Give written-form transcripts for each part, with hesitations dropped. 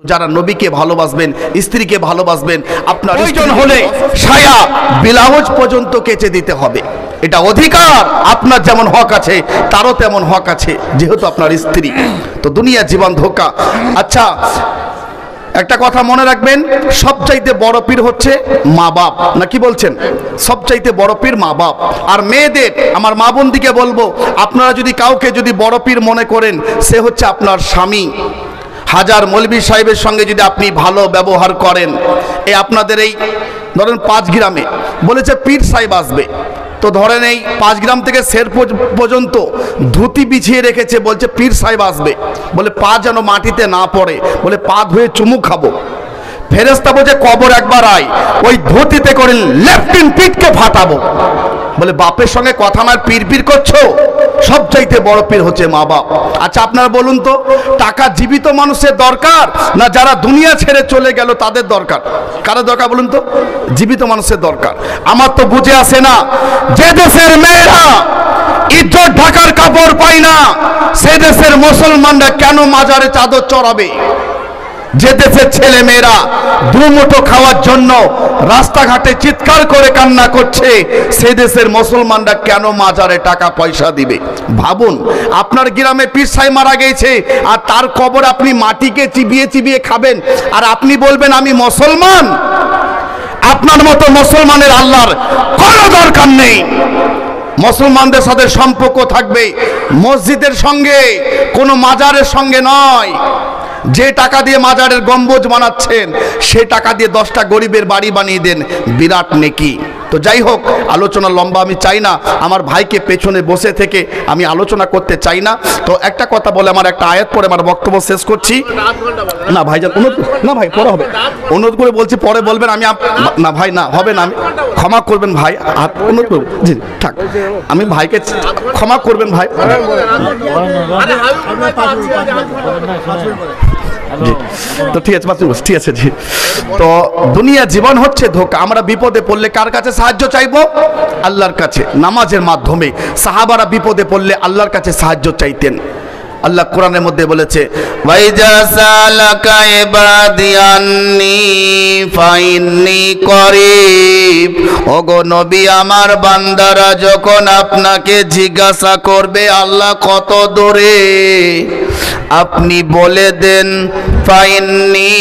যারা নবীকে ভালোবাসবেন, স্ত্রীকে ভালোবাসবেন, আপনার প্রয়োজন হলে ছায়া ব্লাউজ পর্যন্ত কেচে দিতে হবে। এটা অধিকার, আপনার যেমন হক আছে তারও তেমন হক আছে, যেহেতু আপনার স্ত্রী। তো দুনিয়া জীবন ধোঁকা। আচ্ছা, একটা কথা মনে রাখবেন, সবচাইতে বড় পীর হচ্ছে মা বাপ, না কি বলছেন? সবচাইতে বড় পীর মা বাপ। আর মেয়েদের, আমার মা বোনদিকে বলবো, আপনারা যদি কাউকে যদি বড় পীর মনে করেন, সে হচ্ছে আপনার স্বামী। হাজার মৌলবী সাহেবের সঙ্গে যদি আপনি ভালো ব্যবহার করেন, আপনাদের এই ধরেন 5 গ্রামে বলেছে পীর সাহেব আসবে, তো ধরেন এই 5 গ্রাম থেকে শের পর্যন্ত ধুতি বিছিয়ে রেখেছে, বলছে পীর সাহেব আসবে, বলে পা যেন মাটিতে না পড়ে, বলে পা ধুয়ে চুমু খাবো। ফেরেশতা বলছে কবর একবার আয়, ওই ধুতিতে করে লেফটিন পিঠকে ফাটাবো। বলে বাপের সঙ্গে কথা না পীর পীর করছো? সবচাইতে বড় পীর হচ্ছে মা বাপ। আচ্ছা আপনারা বলুন তো, টাকা জীবিত মানুষের দরকার না যারা দুনিয়া ছেড়ে চলে গেল তাদের দরকার? কারা দরকার বলুন তো? জীবিত মানুষের দরকার। আমার তো বুঝে আসে না, যে দেশের মেয়েরা ইজ্জত ঢাকার কাপড় পায় না, সে দেশের মুসলমানরা কেন মাজারে চাদর চড়াবে? যে দেশের ছেলে মেয়েরা দুমুঠো খাওয়ার জন্য রাস্তাঘাটে চিৎকার করে কান্না করছে, সে দেশের মুসলমানরা কেন মাজারে টাকা পয়সা দিবে? ভাবুন, আপনার গ্রামে পীর সাহেব মারা গেছে, আর তার কবর আপনি মাটিকে চিবিয়ে চিবিয়ে খাবেন, আর আপনি বলবেন আমি মুসলমান? আপনার মতো মুসলমানের আল্লাহর কোনো দরকার নেই। মুসলমানদের সাথে সম্পর্ক থাকবে মসজিদের সঙ্গে, কোনো মাজারের সঙ্গে নয়। যে টাকা দিয়ে মাজারের গম্বুজ বানাচ্ছেন, সে টাকা দিয়ে 10টা গরিবের বাড়ি বানিয়ে দেন, বিরাট নেকি। তো যাই হোক, আলোচনা লম্বা আমি চাই না, আমার ভাইকে পেছনে বসে থেকে আমি আলোচনা করতে চাই না। তো একটা কথা বলে আমার একটা আয়াত পরে আমার বক্তব্য শেষ করছি। না ভাইজান, অনুরোধ না ভাই, পরে হবে, অনুরোধ করে বলছি, পরে বলবেন। আমি না ভাই, না হবে না, আমি ক্ষমা করবেন ভাই, অনুরোধ করব। জি থাক, আমি ভাইকে ক্ষমা করবেন ভাই। জি, তো ঠিক আছে, ঠিক আছে। জি, তো দুনিয়া জীবন হচ্ছে ধোঁকা। আমরা বিপদে পড়লে কার কাছে সাহায্য চাইবো? আল্লাহর কাছে, নামাজের মাধ্যমে। সাহাবারা বিপদে পড়লে আল্লাহর কাছে সাহায্য চাইতেন। আল্লাহ কোরআনের মধ্যে বলেছে, ওয়াইজা সালাকা ইবাদি আন্নী ফাইন্নী করিব। ওগো নবী, আমার বান্দারা যখন আপনাকে জিজ্ঞাসা করবে আল্লাহ কত দূরে, আপনি বলে দেন ফাইন্নী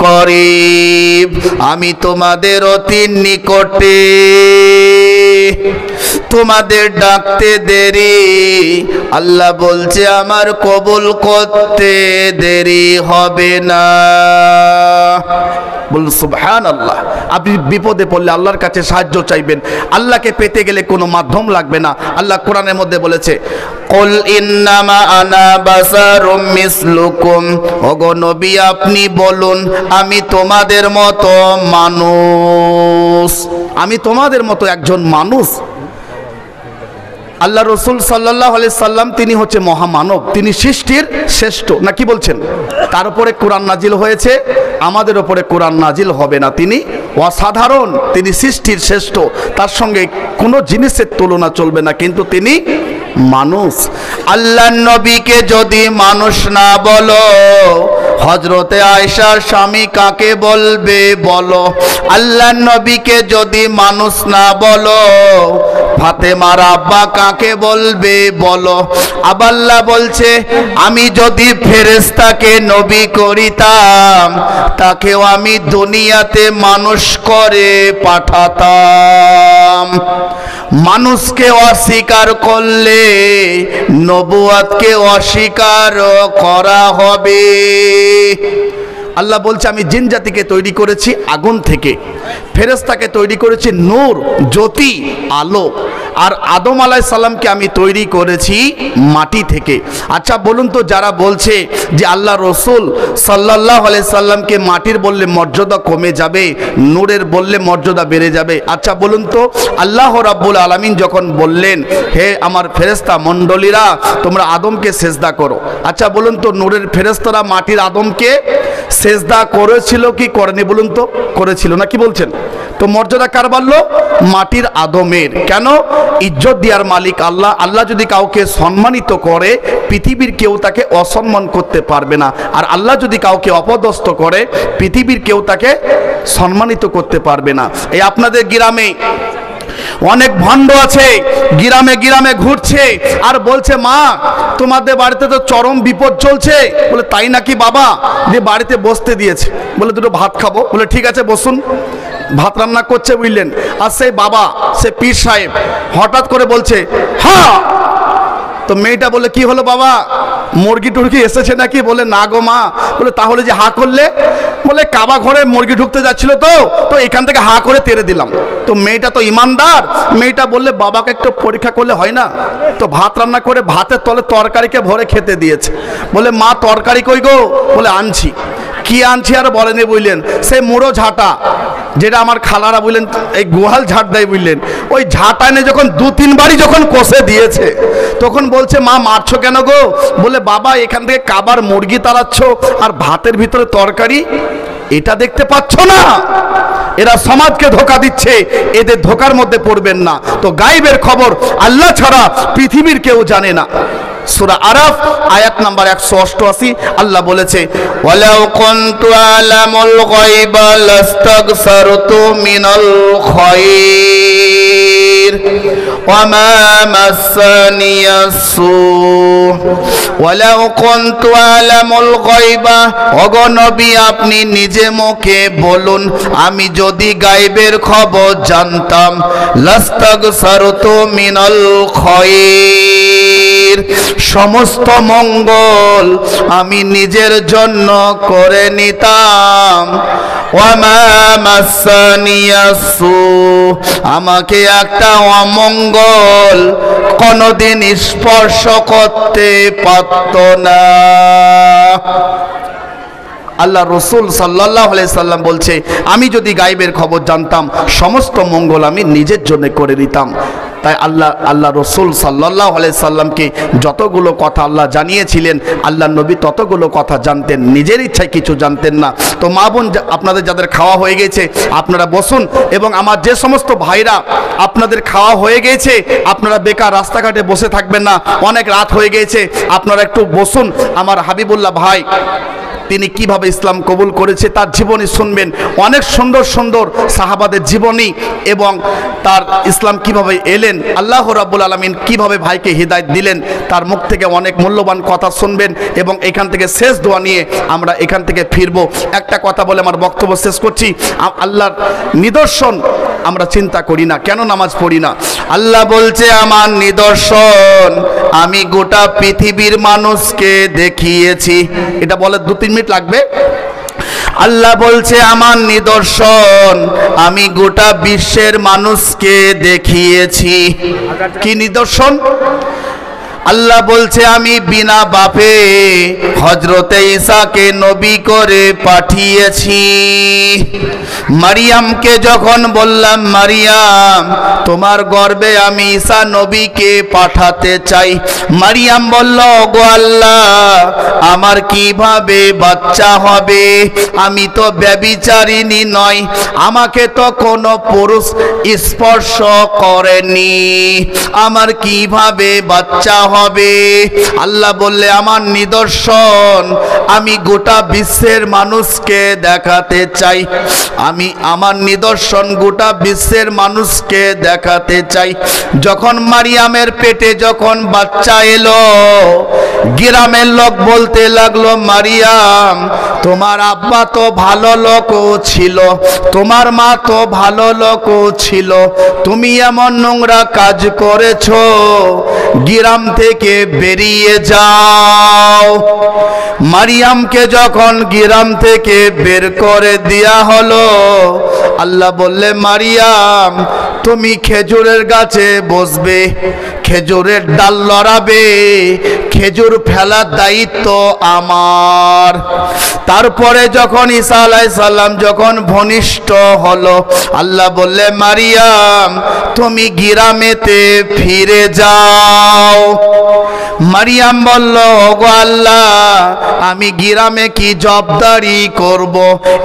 করিব, আমি তোমাদের অতি নিকটে, তোমাদের ডাকতে দেরি। আল্লাহ বলছে আমার কবুল করতে দেরি হবে না। বলুন সুবহানাল্লাহ। আপনি বিপদে পড়লে আল্লাহর কাছে সাহায্য চাইবেন, আল্লাহকে পেতে গেলে কোনো মাধ্যম লাগবে না। আল্লাহ কোরআনের মধ্যে বলেছে, কুল ইন্নামা আনা বাশারুম মিসলুকুম। ওগো নবী, আপনি বলুন আমি তোমাদের মতো মানুষ, আমি তোমাদের মতো একজন মানুষ। আল্লাহ রসুল সাল্লাল্লাহু আলাইহি সাল্লাম তিনি হচ্ছে মহামানব, তিনি সৃষ্টির শ্রেষ্ঠ, না কি বলছেন? তার উপরে কোরআন নাজিল হয়েছে, আমাদের উপরে কোরআন নাজিল হবে না। তিনি অসাধারণ, তিনি সৃষ্টির শ্রেষ্ঠ, তার সঙ্গে কোনো জিনিসের তুলনা চলবে না, কিন্তু তিনি মানুষ। আল্লাহর নবীকে যদি মানুষ না বলো, হযরতে আয়েশার স্বামী কাকে বলবে বলো? আল্লাহর নবীকে যদি মানুষ না বলো, ফাতেমার আব্বা কাকে বলবে বলো? আল্লাহ বলছে, আমি যদি ফেরেশতাকে নবী করিতাম, তাকেও আমি দুনিয়াতে মানুষ করে পাঠাতাম। মানুষকে অস্বীকার করলে নবুয়াতকে অস্বীকার করা হবে। আল্লাহ বলছে আমি জিন জাতিকে তৈরি করেছি আগুন থেকে, ফেরেশতাকে তৈরি করেছি নূর, জ্যোতি, আলো, আর আদম আলাইহিস সালামকে আমি তৈরি করেছি মাটি থেকে। আচ্ছা বলুন তো, যারা বলছে যে আল্লাহ রসুল সাল্লাল্লাহু আলাইহি সাল্লামকে মাটির বললে মর্যাদা কমে যাবে, নূরের বললে মর্যাদা বেড়ে যাবে, আচ্ছা বলুন তো, আল্লাহ রাব্বুল আলামিন যখন বললেন হে আমার ফেরেশতা মণ্ডলীরা তোমরা আদমকে সেজদা করো, আচ্ছা বলুন তো নূরের ফেরেশতারা মাটির আদমকে সেজদা করেছিল কি করেনি বলুন তো? করেছিল না, কি বলছেন? তো মর্যাদা কার বাড়লো? মাটির আদমের। কেন? ইজ্জত দেওয়ার মালিক আল্লাহ। আল্লাহ যদি কাউকে সম্মানিত করে, পৃথিবীর কেউ তাকে অসম্মান করতে পারবে না। আর আল্লাহ যদি কাউকে অপদস্থ করে, পৃথিবীর কেউ তাকে সম্মানিত করতে পারবে না। এই আপনাদের গ্রামে অনেক ভণ্ড আছে, গ্রামে গ্রামে ঘুরছে আর বলছে, মা তোমাদের বাড়িতে তো চরম বিপদ চলছে। বলে তাই নাকি বাবা? দিয়ে বাড়িতে বসতে দিয়েছে, বলে দুটো ভাত খাবো। বলে ঠিক আছে বসুন। ভাত রান্না করছে বুঝলেন। আর সেই বাবা, সে পীর সাহেব হঠাৎ করে বলছে হ্যাঁ। তো মেয়েটা বলে কি হলো বাবা, মুরগি টুরগি এসেছে নাকি? বলে না গো মা। বলে তাহলে যে হা করলে? বলে কাবা ঘরে মুরগি ঢুকতে যাচ্ছিল তো এখান থেকে হা করে তেড়ে দিলাম। তো মেয়েটা তো ইমানদার, মেয়েটা বললে বাবাকে একটু পরীক্ষা করলে হয় না? তো ভাত রান্না করে ভাতের তলে তরকারিকে ভরে খেতে দিয়েছে। বলে মা তরকারি কই গো? বলে আনছি। কি আনছি আর বলেনি বুঝলেন, সেই মুড়ো ঝাঁটা যেটা আমার খালারা বুঝলেন এই গোহাল ঝাঁট দেয় বুঝলেন, ওই ঝাঁটা এনে যখন 2-3 বারই যখন কষে দিয়েছে, তখন বলছে মা মারছো কেন গো? বলে বাবা এখান থেকে কাবার মুরগি তাড়াচ্ছ আর ভাতের ভিতরে তরকারি, এটা দেখতে পাচ্ছ না? এরা সমাজকে ধোঁকা দিচ্ছে, এদের ধোঁকার মধ্যে পড়বেন না। তো গায়েবের খবর আল্লাহ ছাড়া পৃথিবীর কেউ জানে না। সূরা আরাফ আয়াত নাম্বার 188 আল্লাহ বলেছে, ওয়ালাউ কুনতু আলামুল গায়বা লাস্তাগফারতু মিনাল খায়র ওয়া মা মাসানিয়াস সু। ওয়ালাউ কুনতু আলামুল গায়বা, ওগো নবী আপনি নিজে মুখে বলুন, আমি যদি গায়বের খবর জানতাম, লাস্তাগফারতু মিনাল খায়র, সমস্ত মঙ্গল আমি নিজের জন্য করে নিতাম। ওয়ামা মাসানিয়াস সু, আমাকে একটা অমঙ্গল কোনদিন স্পর্শ করতে পারত না। আল্লাহ রসুল সাল্লাল্লাহু আলাইহি সাল্লাম বলছে, আমি যদি গায়েবের খবর জানতাম, সমস্ত মঙ্গল আমি নিজের জন্য করে নিতাম। তাই আল্লাহ রসুল সাল্লাল্লাহু আলাইহি সাল্লামকে যতগুলো কথা আল্লাহ জানিয়েছিলেন, আল্লাহ নবী ততগুলো কথা জানতেন, নিজের ইচ্ছায় কিছু জানতেন না। তো মা বোন আপনাদের যাদের খাওয়া হয়ে গেছে আপনারা বসুন, এবং আমার যে সমস্ত ভাইরা আপনাদের খাওয়া হয়ে গেছে আপনারা বেকার রাস্তাঘাটে বসে থাকবেন না, অনেক রাত হয়ে গেছে, আপনারা একটু বসুন। আমার হাবিবুল্লাহ ভাই তিনি কিভাবে ইসলাম কবুল করেছে তার জীবনী শুনবেন। অনেক সুন্দর সুন্দর সাহাবাদের জীবনী এবং তার ইসলাম কিভাবে এলেন, আল্লাহ রাব্বুল আলামিন কিভাবে ভাইকে হিদায়াত দিলেন, তার মুখ থেকে অনেক মূল্যবান কথা শুনবেন। এবং এখান থেকে শেষ দোয়া নিয়ে আমরা এখান থেকে ফিরব। একটা কথা বলে আমার বক্তব্য শেষ করছি। আল্লাহর নিদর্শন আমরা চিন্তা করি না, কেন নামাজ পড়ি না? আল্লাহ বলছে আমার নিদর্শন আমি গোটা পৃথিবীর মানুষকে দেখিয়েছি। এটা বলে 2-3 মিনিট লাগবে। আল্লাহ বলছে আমার নিদর্শন আমি গোটা বিশ্বের মানুষকে দেখিয়েছি। কি নিদর্শন? আল্লাহ বলছে আমি বিনা বাপে হযরতে ঈসাকে নবী করে পাঠিয়েছি। মারিয়ামকে যখন বললাম মারিয়াম তোমার গর্ভে আমি ঈসা নবীকে পাঠাতে চাই, মারিয়াম বলল ওগো আল্লাহ আমার কিভাবে বাচ্চা হবে? আমি তো ব্যভিচারিণী নয়, আমাকে তো কোনো পুরুষ স্পর্শ করেনি, আমার কিভাবে বাচ্চা হবে? আল্লাহ বললে আমার নিদর্শন আমি গোটা বিশ্বের মানুষকে দেখাতে চাই, আমি আমার নিদর্শন গোটা বিশ্বের মানুষকে দেখাতে চাই। যখন মারিয়ামের পেটে যখন বাচ্চা এলো, গ্রামের লোক বলতে লাগলো মারিয়াম তোমার আব্বা তো ভালো লোকও ছিল, তোমার মা তো ভালো লোকও ছিল, তুমি এমন নোংরা কাজ করেছো, গ্রাম থেকে বেরিয়ে যাও। মারিয়ামকে যখন গ্রাম থেকে বের করে দেয়া হলো, আল্লাহ বললে মারিয়াম তুমি খেজুরের গাছে বসবে, খেজুরের ডাল লড়াবে, খেজুর ফেলার দায়িত্ব আমার। তারপরে যখন ঈসা আলাইহিস সালাম যখন ভূমিষ্ঠ হলো, আল্লাহ বললে মারিয়াম তুমি গ্রামেতে ফিরে যাও। মারিয়াম বলল, ওগো আল্লাহ, আমি গ্রামে কি জবদারি করব?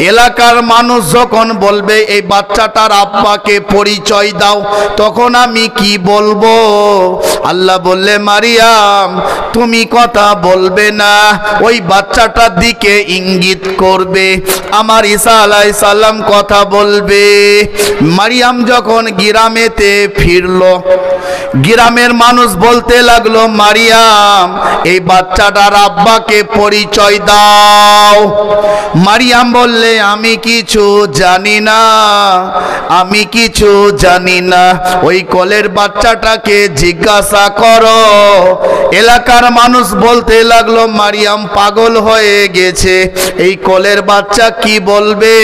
এলাকার মানুষ যখন বলবে এই বাচ্চাটার আব্বাকে পরিচয় দাও, তখন আমি কি বলবো? আল্লাহ বললে, মারিয়াম, তুমি কথা বলবে না, ওই বাচ্চাটার দিকে ইঙ্গিত করবে, আমার ঈসা আলাইহিস সালাম কথা বলবে। মারিয়াম যখন গ্রামেতে ফিরলো, গ্রামের মানুষ বলতে লাগলো, মারিয়াম, এই বাচ্চাটার আব্বাকে পরিচয় দাও। মারিয়াম বললে, আমি কিছু জানি না, আমি কিছু জানি না, ওই কোলের বাচ্চাটাকে জিজ্ঞাসা করো। এলাকার মানুষ বলতে লাগলো, মারিয়াম পাগল হয়ে গেছে, এই কোলের বাচ্চা কি বলবে?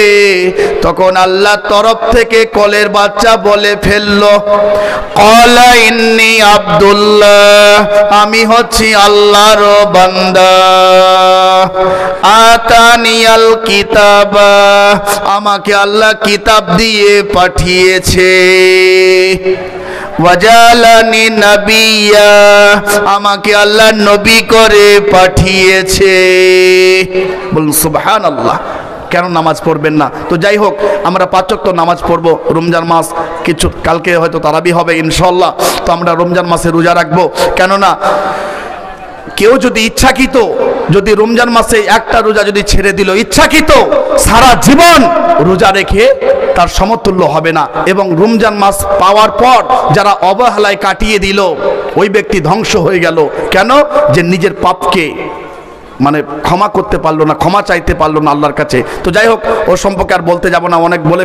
তখন আল্লাহর তরফ থেকে কোলের বাচ্চা বলে ফেললো, ক্বালা ইন্নী আব্দুল্লাহ, আমি হচ্ছি আল্লাহর বান্দা, আতানিয়াল কিতাব, আমাকে আল্লাহ কিতাব দিয়ে পাঠিয়েছে, ওয়াজালানি নবিয়্যা, আমাকে আল্লাহ নবী করে পাঠিয়েছে। বলুন সুবহানাল্লাহ। কেন নামাজ পড়বেন না? তো যাই হোক, আমরা 5 ওয়াক্ত নামাজ পড়বো। রমজান মাস, কিছু কালকে হয়তো তারাবি হবে ইনশাআল্লাহ। তো আমরা রমজান মাসে রোজা রাখবো। কেননা কেউ যদি ইচ্ছাকৃত, যদি রমজান মাসে একটা রোজা যদি ছেড়ে দিল ইচ্ছাকৃত, সারা জীবন রোজা রেখে তার সমতুল্য হবে না। এবং রমজান মাস পাওয়ার পর যারা অবহেলায় কাটিয়ে দিল, ওই ব্যক্তি ধ্বংস হয়ে গেল। কেন? যে নিজের পাপকে মানে ক্ষমা করতে পারলো না, ক্ষমা চাইতে পারলো না আল্লাহর কাছে। তো যাই হোক, ও সম্পর্কে আর বলতে যাব না, অনেক বলে